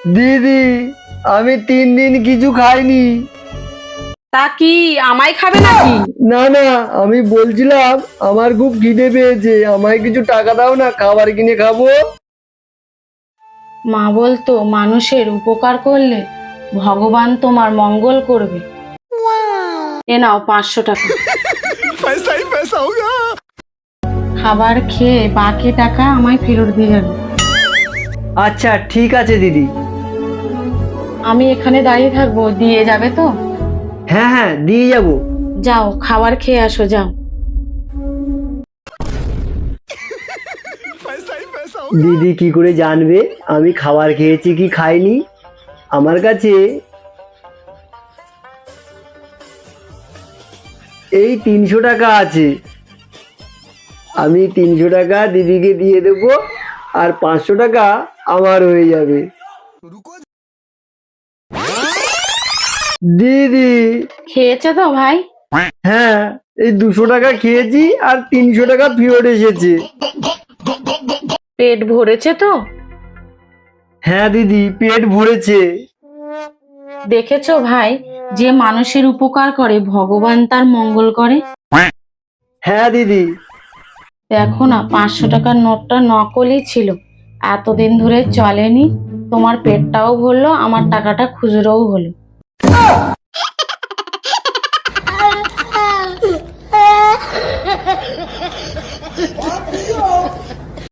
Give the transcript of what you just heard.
দিদি, আমি 3 দিন কিছু খাইনি। তা কি আমায় খাবে নাকি? না না, আমি বলছিলাম আমার খুব খিদে পেয়েছে, আমায় কিছু টাকা দাও না, খাবার কিনে খাবো। মা বলতো মানুষের উপকার করলে ভগবান তোমার মঙ্গল করবে। এ নাও 500 টাকা। पैसा ही पैसा होगा। খাবার খেয়ে বাকি টাকা আমায় ফেরত দিয়ে যাবে। আচ্ছা ঠিক আছে দিদি। আমি এখানে দাঁড়িয়ে থাকবো, দিয়ে যাবে তো? হ্যাঁ হ্যাঁ, দিয়ে যাবো। যাও খাবার খেয়ে আসো, যাও। पैसा ही पैसा होगा। দিদি কি করে জানবে আমি খাবার খেয়েছি কি খাইনি? আমার কাছে এই 300 টাকা আছে, আমি 300 টাকা দিদিকে দিয়ে দেবো, আর 500 টাকা আমার হয়ে যাবে। रुको। দিদি, খেয়েছে তো ভাই? হ্যাঁ, এই 200 টাকা খেয়েছি আর 300 টাকা ফেরত এসেছে। পেট ভরেছে তো? হ্যাঁ দিদি, পেট ভরেছে। দেখেছো ভাই, যে মানুষের উপকার করে ভগবান তার মঙ্গল করে। হ্যাঁ দিদি। দেখো না, 500 টাকার নোটটা নকলই ছিল, এতদিন ধরে চলেনি। তোমার পেটটাও ভরলো, আমার টাকাটা খুচরোও হলো।